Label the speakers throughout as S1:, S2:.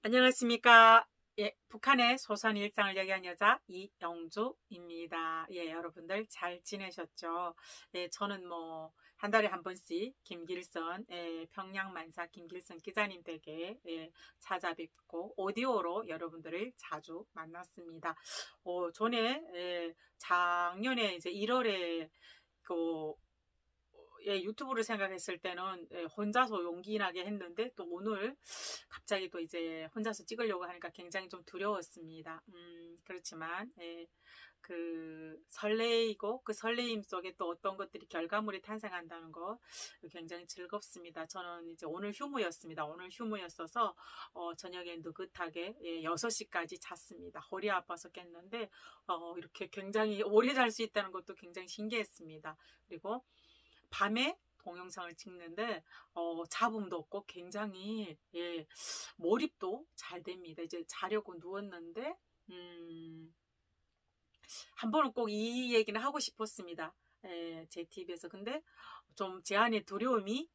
S1: 안녕하십니까. 예, 북한의 소소한 일상을 얘기한 여자 이영주입니다. 예, 여러분들 잘 지내셨죠? 예, 저는 뭐 한 달에 한 번씩 김길선, 평양만사 김길선 기자님 댁에 찾아뵙고 오디오로 여러분들을 자주 만났습니다. 전에 작년에 이제 1월에 그 유튜브를 생각했을 때는 혼자서 용기 나게 했는데 또 오늘 갑자기 또 이제 혼자서 찍으려고 하니까 굉장히 좀 두려웠습니다. 그렇지만 그 설레이고 그 설레임 속에 또 어떤 것들이 결과물이 탄생한다는 거 굉장히 즐겁습니다. 저는 이제 오늘 휴무였습니다. 오늘 휴무였어서 저녁에 느긋하게 6시까지 잤습니다. 허리 아파서 깼는데 이렇게 굉장히 오래 잘 수 있다는 것도 굉장히 신기했습니다. 그리고 밤에 동영상을 찍는데 잡음도 없고 굉장히 몰입도 잘 됩니다. 이제 자려고 누웠는데 한 번은 꼭 이 얘기는 하고 싶었습니다. 제 TV에서. 근데 좀 제 안의 두려움이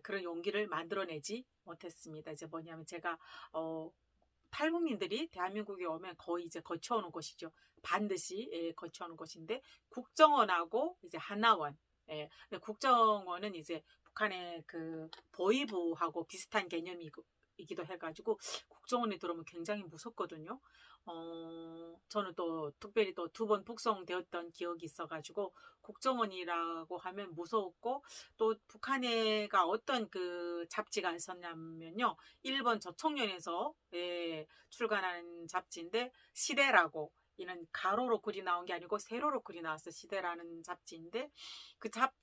S1: 그런 용기를 만들어내지 못했습니다. 이제 뭐냐면 제가 탈북민들이 대한민국에 오면 거의 이제 거쳐오는 곳이죠. 반드시 거쳐오는 곳인데 국정원하고 이제 하나원. 근데 국정원은 이제 북한의 그 보위부하고 비슷한 개념이기도 해가지고 국정원에 들어오면 굉장히 무섭거든요. 저는 또 특별히 또 2번 북송되었던 기억이 있어가지고 국정원이라고 하면 무서웠고, 또 북한에가 어떤 그 잡지가 있었냐면요. 1번 저청년에서 출간한 잡지인데 시대라고, 이는 가로로 글이 나온 게 아니고 세로로 글이 나왔어. 시대라는 잡지인데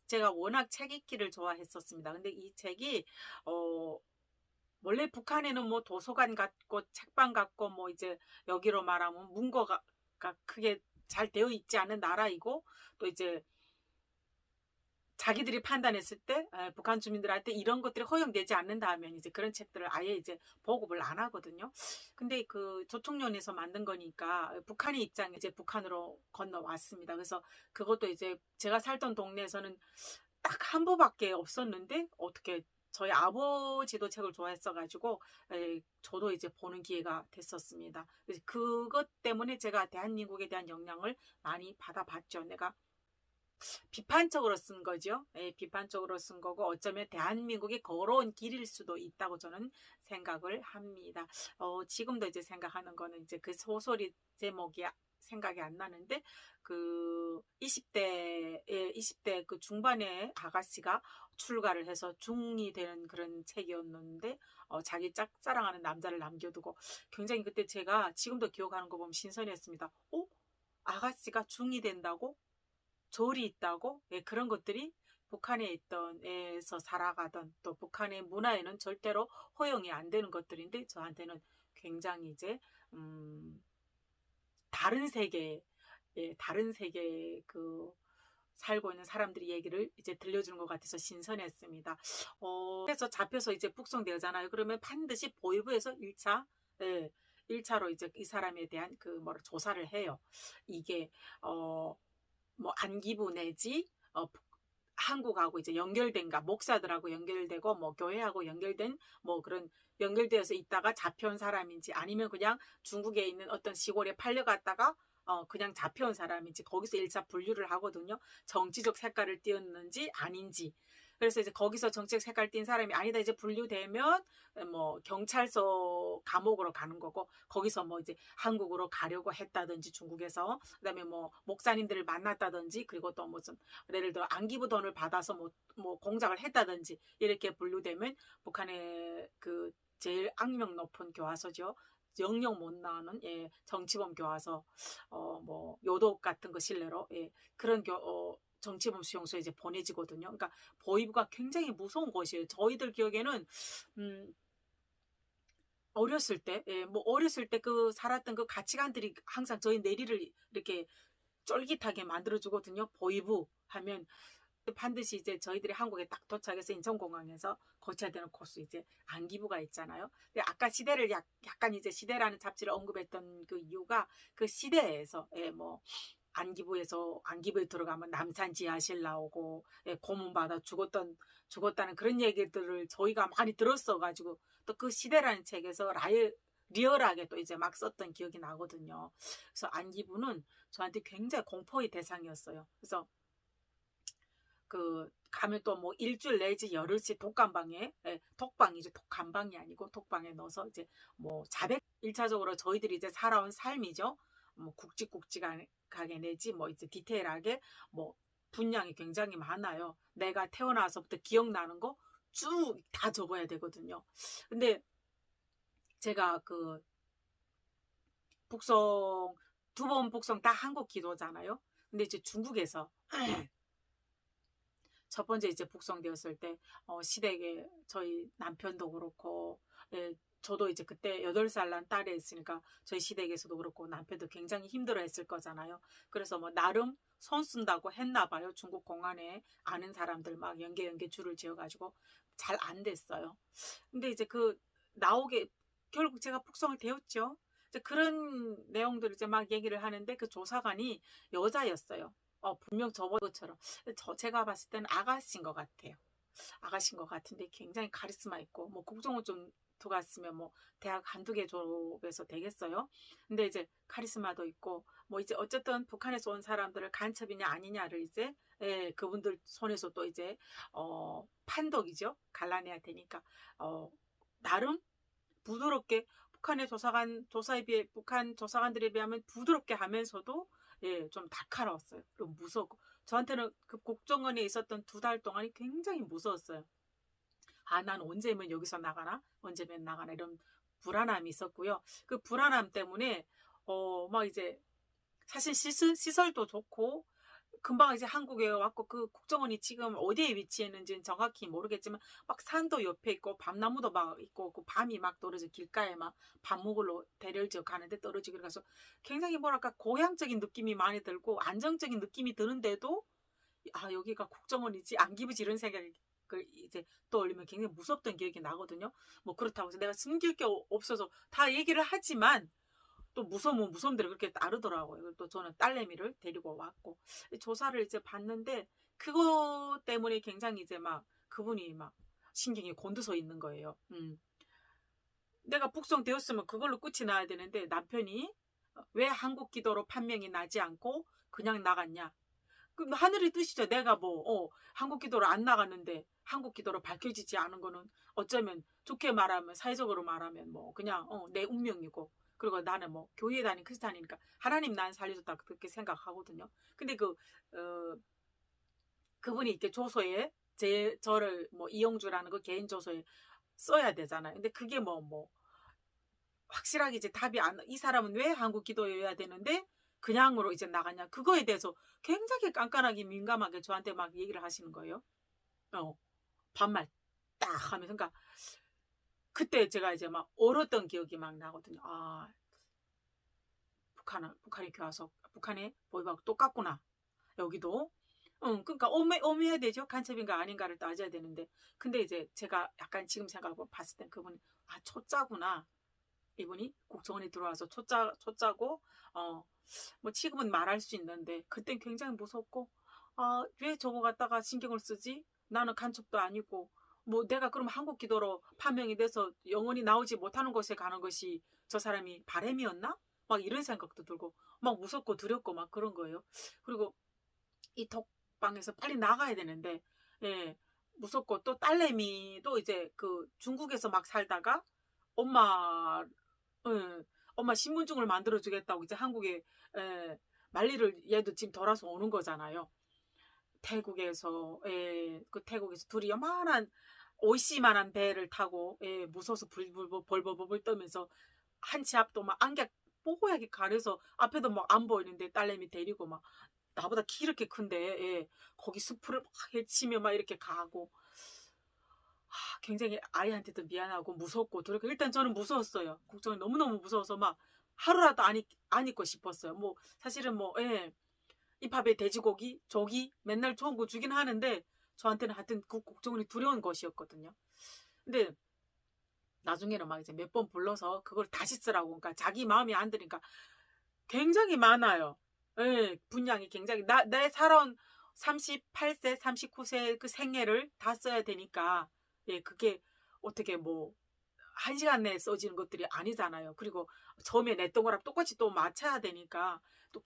S1: 제가 워낙 책 읽기를 좋아했었습니다. 근데 이 책이 원래 북한에는 뭐 도서관 같고 책방 같고 뭐 이제 여기로 말하면 문거가 크게 잘 되어 있지 않은 나라이고, 또 이제 자기들이 판단했을 때 북한 주민들한테 이런 것들이 허용되지 않는다 하면 이제 그런 책들을 아예 이제 보급을 안 하거든요. 근데 그 조총련에서 만든 거니까 북한의 입장에 이제 북한으로 건너왔습니다. 그래서 그것도 이제 제가 살던 동네에서는 딱 한 부밖에 없었는데, 어떻게 저희 아버지도 책을 좋아했어가지고 저도 이제 보는 기회가 됐었습니다. 그래서 그것 때문에 제가 대한민국에 대한 영향을 많이 받아봤죠. 내가 비판적으로 쓴 거죠. 비판적으로 쓴 거고 어쩌면 대한민국이 걸어온 길일 수도 있다고 저는 생각을 합니다. 지금도 이제 생각하는 거는 이제 그 소설이 제목이 생각이 안 나는데, 그 20대 그 중반에 아가씨가 출가를 해서 중이 되는 그런 책이었는데, 자기 짝사랑하는 남자를 남겨두고, 굉장히 그때 제가 지금도 기억하는 거 보면 신선했습니다. 아가씨가 중이 된다고? 절이 있다고? 그런 것들이 북한에 있던 에서 살아가던 또 북한의 문화에는 절대로 허용이 안 되는 것들인데, 저한테는 굉장히 이제 다른 세계, 다른 세계 그 살고 있는 사람들이 얘기를 이제 들려주는 것 같아서 신선했습니다. 그래서 잡혀서 이제 북송되잖아요. 그러면 반드시 보위부에서 1차, 1차로 이제 이 사람에 대한 그 뭐를 조사를 해요. 이게 뭐 안기부 내지 한국하고 이제 연결된가, 목사들하고 연결되고 뭐 교회하고 연결된 뭐 그런 연결되어서 있다가 잡혀온 사람인지, 아니면 그냥 중국에 있는 어떤 시골에 팔려갔다가 그냥 잡혀온 사람인지, 거기서 1차 분류를 하거든요. 정치적 색깔을 띄었는지 아닌지. 그래서 이제 거기서 정치적 색깔 띈 사람이 아니다 이제 분류되면 뭐 경찰서 감옥으로 가는 거고, 거기서 뭐 이제 한국으로 가려고 했다든지 중국에서, 그다음에 뭐 목사님들을 만났다든지, 그리고 또 무슨 예를 들어 안기부 돈을 받아서 뭐 공작을 했다든지 이렇게 분류되면 북한의 그 제일 악명 높은 교화소죠. 영영 못 나오는 정치범 교화소, 뭐 요독 같은 거 실례로 그런 정치범 수용소에 이제 보내지거든요. 그러니까 보위부가 굉장히 무서운 곳이에요. 저희들 기억에는 어렸을 때, 뭐 어렸을 때 그 살았던 그 가치관들이 항상 저희 내리를 이렇게 쫄깃하게 만들어주거든요. 보위부 하면 반드시 이제 저희들이 한국에 딱 도착해서 인천공항에서 거쳐야 되는 코스, 이제 안기부가 있잖아요. 근데 아까 시대를 약간 이제 시대라는 잡지를 언급했던 그 이유가 그 시대에서 뭐 안기부에 들어가면 남산 지하실 나오고 고문받아 죽었다는 그런 얘기들을 저희가 많이 들었어가지고, 또 그 시대라는 책에서 리얼하게 또 이제 막 썼던 기억이 나거든요. 그래서 안기부는 저한테 굉장히 공포의 대상이었어요. 그래서 그 가면 또 뭐 일주일 내지 열흘씩 독감방에, 독방이죠. 독감방이 아니고 독방에 넣어서 이제 뭐 자백, 1차적으로 저희들이 이제 살아온 삶이죠. 뭐 굵직굵직하게 내지 뭐 이제 디테일하게 뭐 분량이 굉장히 많아요. 내가 태어나서부터 기억나는 거 쭉 다 적어야 되거든요. 근데 제가 그 북송, 2번 북송 다 한국 기도잖아요. 근데 이제 중국에서 첫 번째 이제 북송되었을 때 시댁에 저희 남편도 그렇고, 저도 이제 그때 8살 난 딸이 있으니까 저희 시댁에서도 그렇고 남편도 굉장히 힘들어 했을 거잖아요. 그래서 뭐 나름 손 쓴다고 했나 봐요. 중국 공안에 아는 사람들 막 연계 줄을 지어가지고 잘 안 됐어요. 근데 이제 그 나오게 결국 제가 북송을 되었죠. 이제 그런 내용들을 이제 막 얘기를 하는데 그 조사관이 여자였어요. 분명 저번처럼 제가 봤을 때는 아가씨인 것 같아요. 아가씨인 것 같은데 굉장히 카리스마 있고 뭐 국정원 좀 들어갔으면 뭐 대학 한두 개 졸업해서 되겠어요. 근데 이제 카리스마도 있고 뭐 이제 어쨌든 북한에서 온 사람들을 간첩이냐 아니냐를 이제 그분들 손에서 또 이제 판독이죠. 갈라내야 되니까 나름 부드럽게 북한의 조사에 비해 북한 조사관들에 비하면 부드럽게 하면서도 좀 날카로웠어요. 그리고 무서웠고 저한테는 그 국정원에 있었던 2달 동안이 굉장히 무서웠어요. 아, 난 언제면 여기서 나가나? 언제면 나가나? 이런 불안함이 있었고요. 그 불안함 때문에 막 이제 사실 시설도 좋고 금방 이제 한국에 왔고 그 국정원이 지금 어디에 위치했는지는 정확히 모르겠지만 막 산도 옆에 있고 밤나무도 막 있고 그 밤이 막 떨어져 길가에 막 밥 먹으러 대를 지어 가는데 떨어지고 그래서 굉장히 뭐랄까 고향적인 느낌이 많이 들고 안정적인 느낌이 드는데도 아 여기가 국정원이지 안기부지 이런 생각을 이제 떠올리면 굉장히 무섭던 기억이 나거든요. 뭐 그렇다고 해서 내가 숨길 게 없어서 다 얘기를 하지만 또 무서우면 무서운 대로 그렇게 따르더라고요. 또 저는 딸내미를 데리고 왔고 조사를 이제 봤는데 그거 때문에 굉장히 이제 막 그분이 막 신경이 곤두서 있는 거예요. 내가 북송되었으면 그걸로 끝이 나야 되는데 남편이 왜 한국 기도로 판명이 나지 않고 그냥 나갔냐? 그 하늘의 뜻이죠. 내가 뭐 한국 기도로 안 나갔는데 한국 기도로 밝혀지지 않은 거는 어쩌면 좋게 말하면 사회적으로 말하면 뭐 그냥 내 운명이고 그리고 나는 뭐 교회에 다닌 크리스찬이니까 하나님 난 살려줬다 그렇게 생각하거든요. 근데 그분이 이렇게 조서에 저를 뭐 이영주라는 그 개인 조서에 써야 되잖아요. 근데 그게 뭐 확실하게 이제 답이 이 사람은 왜 한국 기도해야 되는데 그냥으로 이제 나갔냐 그거에 대해서 굉장히 깐깐하게 민감하게 저한테 막 얘기를 하시는 거예요. 반말 딱 하면서 그러니까 그때 제가 이제 막 얼었던 기억이 막 나거든요. 아 북한의 교화석 북한의 보이바하고 똑같구나 여기도. 그러니까 엄해야 되죠. 간첩인가 아닌가를 따져야 되는데 근데 이제 제가 약간 지금 생각해 봤을 땐 그분이 초짜구나. 이분이 국정원에 들어와서 초짜고 뭐 지금은 말할 수 있는데 그땐 굉장히 무섭고 왜 저거 갖다가 신경을 쓰지? 나는 간첩도 아니고 뭐 내가 그럼 한국 기도로 파명이 돼서 영원히 나오지 못하는 곳에 가는 것이 저 사람이 바람이었나? 막 이런 생각도 들고 막 무섭고 두렵고 막 그런 거예요. 그리고 이 독방에서 빨리 나가야 되는데 무섭고 또 딸내미도 이제 그 중국에서 막 살다가 엄마 엄마 신분증을 만들어주겠다고 이제 한국에 만리를 얘도 지금 돌아서 오는 거잖아요. 태국에서 둘이 요만한 오이씨만한 배를 타고 무서워서 벌벌 떨면서 한 치 앞도 막 안개 뽀얗게 가려서 앞에도 막 안 보이는데 딸내미 데리고 막 나보다 키 이렇게 큰데 거기 숲을 막 헤치며 막 이렇게 가고 굉장히 아이한테도 미안하고 무섭고 두렵고 일단 저는 무서웠어요. 국정이 너무너무 무서워서 막 하루라도 안 있고 싶었어요. 뭐 사실은 뭐 이 밥에 돼지고기, 조기 맨날 좋은 거 주긴 하는데 저한테는 하여튼 그 국정원이 두려운 것이었거든요. 근데 나중에는 막 이제 몇 번 불러서 그걸 다시 쓰라고 그러니까 자기 마음이 안 드니까 굉장히 많아요. 분량이 굉장히 내 살아온 38세, 39세 그 생애를 다 써야 되니까 그게 어떻게 뭐 1시간 내에 써지는 것들이 아니잖아요. 그리고 처음에 냈던 거랑 똑같이 또 맞춰야 되니까 또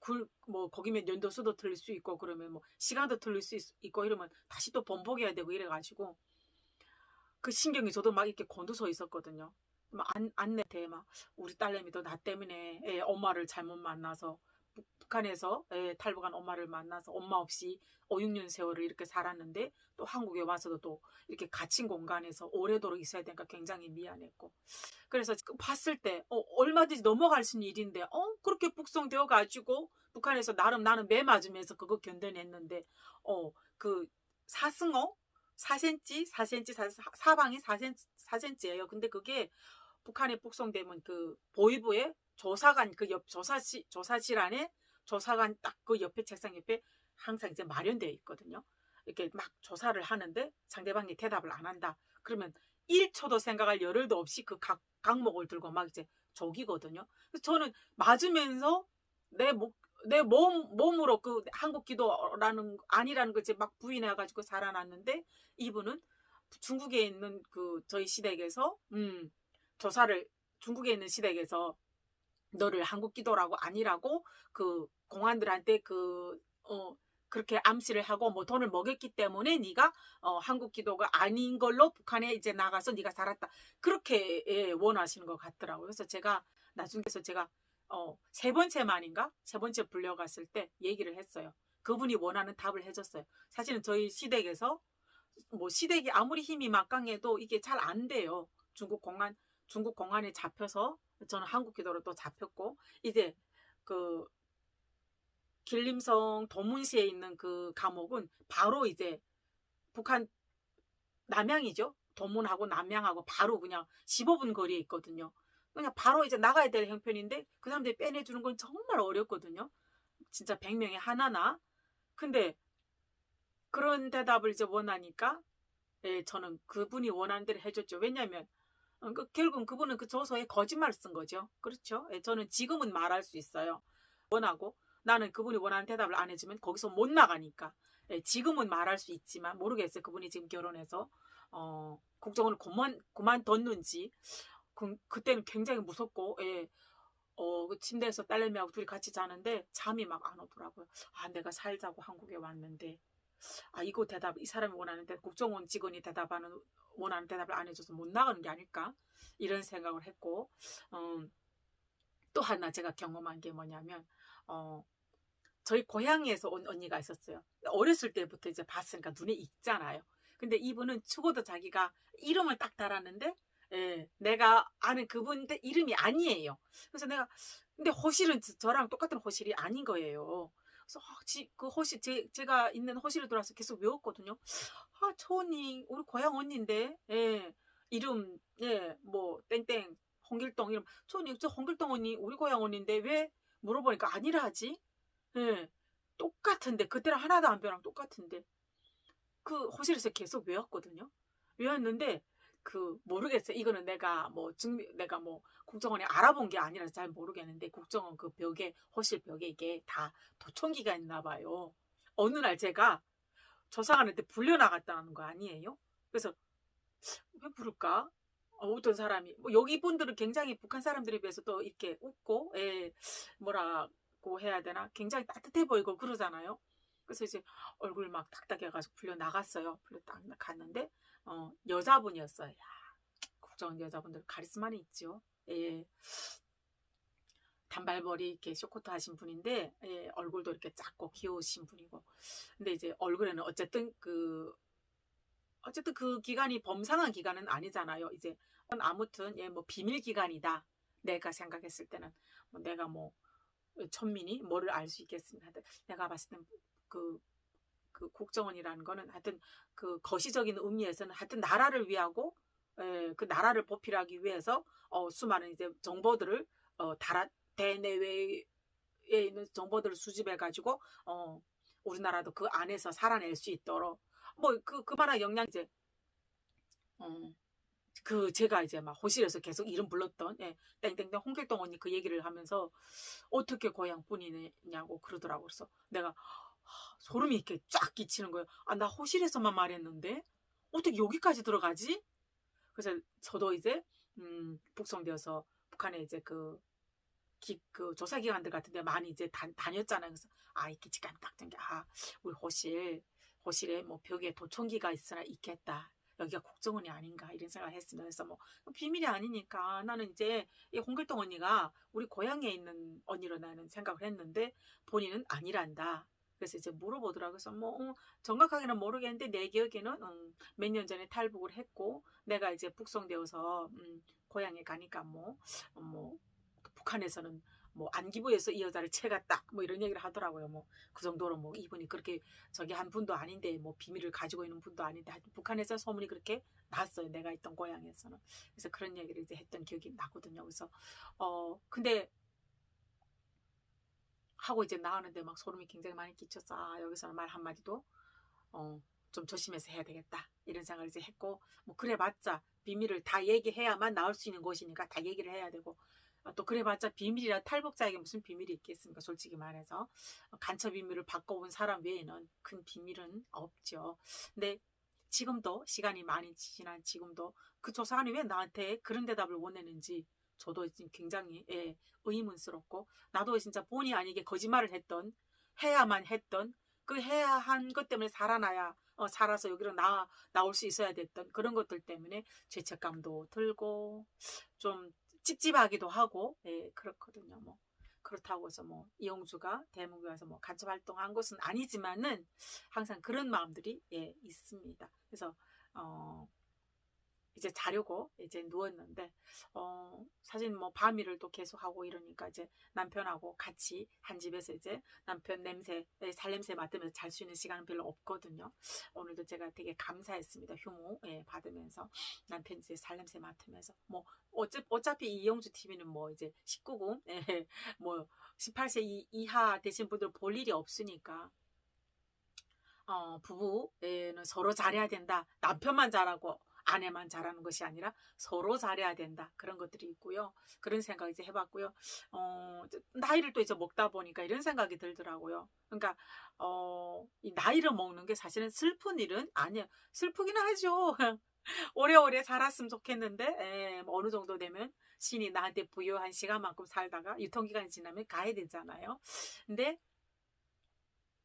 S1: 뭐 거기면 연도수도 틀릴 수 있고 그러면 뭐 시간도 틀릴 수 있고 이러면 다시 또 번복해야 되고 이래가지고 그 신경이 저도 막 이렇게 곤두서 있었거든요. 막 안내대 막 우리 딸내미도 나 때문에 엄마를 잘못 만나서 북한에서 탈북한 엄마를 만나서 엄마 없이 5, 6년 세월을 이렇게 살았는데 또 한국에 와서도 또 이렇게 갇힌 공간에서 오래도록 있어야 되니까 굉장히 미안했고 그래서 봤을 때 얼마든지 넘어갈 수 있는 일인데 그렇게 북송되어 가지고 북한에서 나름 나는 매 맞으면서 그거 견뎌냈는데 그 사승어 4cm, 4cm, 사방이 4cm예요. 근데 그게 북한에 북송되면 그 보위부의 조사관 그 옆 조사실 안에 조사관 딱 그 옆에 책상 옆에 항상 이제 마련되어 있거든요. 이렇게 막 조사를 하는데 상대방이 대답을 안 한다. 그러면 1초도 생각할 여를도 없이 그 각목을 들고 막 이제 조기거든요. 그래서 저는 맞으면서 내 몸으로 그 한국 기도라는 아니라는 걸 이제 막 부인해가지고 살아났는데 이분은 중국에 있는 그 저희 시댁에서 조사를 중국에 있는 시댁에서 너를 한국 기도라고 아니라고 그 공안들한테 그렇게 암시를 하고 뭐 돈을 먹였기 때문에 네가 한국 기도가 아닌 걸로 북한에 이제 나가서 네가 살았다. 그렇게 원하시는 것 같더라고요. 그래서 제가 나중에서 제가 세 번째 만인가? 세 번째 불려갔을 때 얘기를 했어요. 그분이 원하는 답을 해줬어요. 사실은 저희 시댁에서 뭐 시댁이 아무리 힘이 막강해도 이게 잘 안 돼요. 중국 공안에 잡혀서 저는 한국 기도로 또 잡혔고 이제 그 길림성 도문시에 있는 그 감옥은 바로 이제 북한 남양이죠. 도문하고 남양하고 바로 그냥 15분 거리에 있거든요. 그냥 바로 이제 나가야 될 형편인데 그 사람들이 빼내주는 건 정말 어렵거든요. 진짜 100명에 하나나. 근데 그런 대답을 이제 원하니까 저는 그분이 원하는 대로 해줬죠. 왜냐하면 결국은 그분은 그 조서에 거짓말을 쓴 거죠. 그렇죠. 저는 지금은 말할 수 있어요. 원하고 나는 그분이 원하는 대답을 안 해주면 거기서 못 나가니까. 지금은 말할 수 있지만 모르겠어요. 그분이 지금 결혼해서 국정원을 그만뒀는지 그때는 굉장히 무섭고 그 침대에서 딸내미하고 둘이 같이 자는데 잠이 막 안 오더라고요. 내가 살자고 한국에 왔는데 이거 이 사람이 원하는데 국정원 직원이 원하는 대답을 안 해줘서 못 나가는 게 아닐까 이런 생각을 했고 또 하나 제가 경험한 게 뭐냐면 저희 고향에서 온 언니가 있었어요. 어렸을 때부터 이제 봤으니까 눈에 익잖아요. 근데 이분은 죽어도 자기가 이름을 딱 달았는데 내가 아는 그분인데 이름이 아니에요. 그래서 근데 호실은 저랑 똑같은 호실이 아닌 거예요. 그래서 그 호실 제가 있는 호실에 들어와서 계속 외웠거든요. 저 언니 우리 고향 언니인데 이름 뭐 땡땡 홍길동 이름 저 홍길동 언니 우리 고향 언니인데 왜 물어보니까 아니라 하지? 똑같은데 그때랑 하나도 안 변하고 똑같은데 그 호실에서 계속 외웠거든요. 외웠는데 모르겠어요. 이거는 내가 뭐 국정원에 알아본 게 아니라서 잘 모르겠는데 국정원 그 호실 벽에 이게 다 도청기가 있나 봐요. 어느 날 제가 조사관한테 불려나갔다는 거 아니에요? 그래서 왜 부를까? 어떤 사람이 여기 분들은 굉장히 북한 사람들에 비해서 또 이렇게 웃고 뭐라고 해야 되나 굉장히 따뜻해 보이고 그러잖아요. 그래서 이제 얼굴 막 딱딱해가지고 불려 나갔어요. 불려 딱 갔는데 여자분이었어요. 야, 국정원 여자분들 카리스마는 있죠. 단발머리 이렇게 쇼코트 하신 분인데 얼굴도 이렇게 작고 귀여우신 분이고 근데 이제 얼굴에는 어쨌든 그 기간이 범상한 기간은 아니잖아요. 이제 아무튼 뭐 비밀 기간이다. 내가 생각했을 때는 내가 천민이 뭐를 알 수 있겠습니다. 내가 봤을 때는 그 국정원이라는 거는 하여튼 그 거시적인 의미에서는 하여튼 나라를 위하고 그 나라를 보필하기 위해서 수많은 이제 정보들을 대내외에 있는 정보들을 수집해 가지고 우리나라도 그 안에서 살아낼 수 있도록 그만한 역량 이제 제가 이제 막 호실에서 계속 이름 불렀던 땡땡땡 홍길동 언니 그 얘기를 하면서 어떻게 고향 분이냐고 그러더라고. 그래서 내가 소름이 이렇게 쫙 끼치는 거예요. 나 호실에서만 말했는데 어떻게 여기까지 들어가지? 그래서 저도 이제 북송되어서 북한에 이제 그 조사기관들 같은 데 많이 이제 다녔잖아요. 그래서 이렇게 직감이 딱 든 게, 우리 호실에 뭐 벽에 도청기가 있으나 있겠다. 여기가 국정원이 아닌가 이런 생각을 했습니다. 그래서 뭐 비밀이 아니니까 나는 이제 이 홍길동 언니가 우리 고향에 있는 언니로 나는 생각을 했는데 본인은 아니란다. 그래서 이제 물어보더라고요. 그래서 뭐 정확하게는 모르겠는데 내 기억에는 몇 년 전에 탈북을 했고 내가 이제 북송되어서 고향에 가니까 뭐 북한에서는 뭐 안기부에서 이 여자를 채갔다 뭐 이런 얘기를 하더라고요. 뭐 그 정도로 뭐 이분이 그렇게 저기 한 분도 아닌데 뭐 비밀을 가지고 있는 분도 아닌데 하여튼 북한에서 소문이 그렇게 났어요. 내가 있던 고향에서는. 그래서 그런 얘기를 이제 했던 기억이 나거든요. 그래서 근데 하고 이제 나오는데 막 소름이 굉장히 많이 끼쳤어. 여기서는 말 한마디도 좀 조심해서 해야 되겠다 이런 생각을 이제 했고, 뭐 그래봤자 비밀을 다 얘기해야만 나올 수 있는 곳이니까 다 얘기를 해야 되고, 또 그래봤자 비밀이라 탈북자에게 무슨 비밀이 있겠습니까? 솔직히 말해서 간첩 비밀을 바꿔본 사람 외에는 큰 비밀은 없죠. 근데 지금도 시간이 많이 지난 지금도 그 조사관이 왜 나한테 그런 대답을 원했는지 저도 지금 굉장히 의문스럽고, 나도 진짜 본의 아니게 거짓말을 해야만 했던 그 해야 한 것 때문에 살아서 여기로 나올 수 있어야 됐던 그런 것들 때문에 죄책감도 들고 좀 찝찝하기도 하고, 그렇거든요. 뭐 그렇다고 해서 뭐 이용주가 대한민국에 와서 뭐 간첩 활동한 것은 아니지만은 항상 그런 마음들이 있습니다. 그래서 이제 자려고 이제 누웠는데 사실 뭐 밤일을 또 계속하고 이러니까 이제 남편하고 같이 한 집에서 이제 남편 살냄새 맡으면서 잘 수 있는 시간은 별로 없거든요. 오늘도 제가 되게 감사했습니다. 휴무 받으면서 남편 이제 살냄새 맡으면서 뭐 어차피 이영주 TV는 뭐 이제 19금 뭐 18세 이하 되신 분들 볼 일이 없으니까 부부는 서로 잘해야 된다. 남편만 잘하고 아내만 잘하는 것이 아니라 서로 잘해야 된다. 그런 것들이 있고요. 그런 생각 이제 해봤고요. 나이를 또 이제 먹다 보니까 이런 생각이 들더라고요. 그러니까 이 나이를 먹는 게 사실은 슬픈 일은 아니에요. 슬프기는 하죠. 오래오래 살았으면 좋겠는데 뭐 어느 정도 되면 신이 나한테 부여한 시간만큼 살다가 유통기간이 지나면 가야 되잖아요. 근데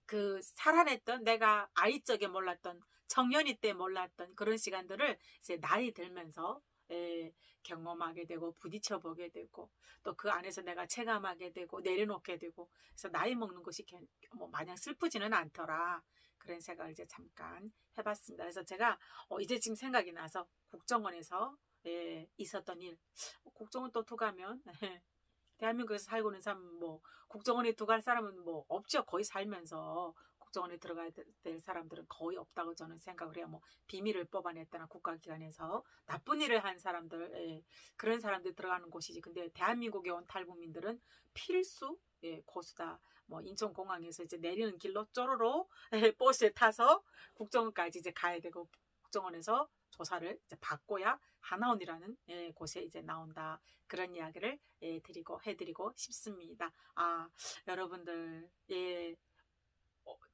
S1: 그 살아냈던 내가 아이적에 몰랐던 청년이 때 몰랐던 그런 시간들을 이제 나이 들면서 경험하게 되고 부딪혀 보게 되고 또 그 안에서 내가 체감하게 되고 내려놓게 되고, 그래서 나이 먹는 것이 뭐 마냥 슬프지는 않더라 그런 생각을 이제 잠깐 해봤습니다. 그래서 제가 이제 지금 생각이 나서 국정원에서 있었던 일, 국정원 또 투가면 대한민국에서 살고 있는 사람 뭐 국정원에 들어갈 사람은 뭐 없죠. 거의 살면서 국정원에 들어가야 될 사람들은 거의 없다고 저는 생각을 해요. 뭐 비밀을 뽑아냈다나 국가기관에서 나쁜 일을 한 사람들, 그런 사람들 들어가는 곳이지. 근데 대한민국에 온 탈북민들은 필수 고수다. 뭐 인천공항에서 이제 내리는 길로 쪼로로 버스에 타서 국정원까지 이제 가야 되고, 국정원에서 조사를 이제 받고야 하나원이라는 곳에 이제 나온다. 그런 이야기를 해드리고 싶습니다. 여러분들,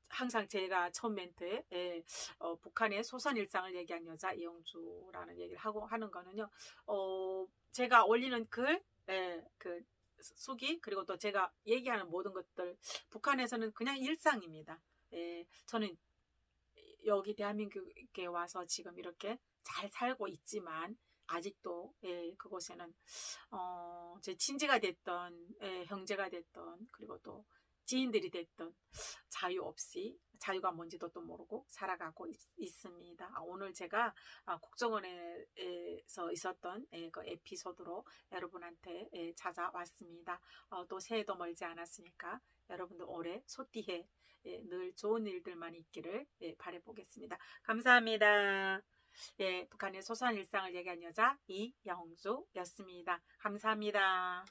S1: 항상 제가 처음 멘트에 북한의 소선 일상을 얘기한 여자 이영주라는 얘기를 하는 거는요. 제가 올리는 글, 그 수기, 그리고 또 제가 얘기하는 모든 것들, 북한에서는 그냥 일상입니다. 저는 여기 대한민국에 와서 지금 이렇게 잘 살고 있지만 아직도 그곳에는 제 친지가 됐던 형제가 됐던 그리고 또 지인들이 됐던 자유가 뭔지도 또 모르고 살아가고 있습니다. 오늘 제가 국정원에서 있었던 그 에피소드로 여러분한테 찾아왔습니다. 또 새해도 멀지 않았으니까 여러분들 올해 소띠해 늘 좋은 일들만 있기를 바라보겠습니다. 감사합니다. 북한의 소소한 일상을 얘기한 여자 이영주였습니다. 감사합니다.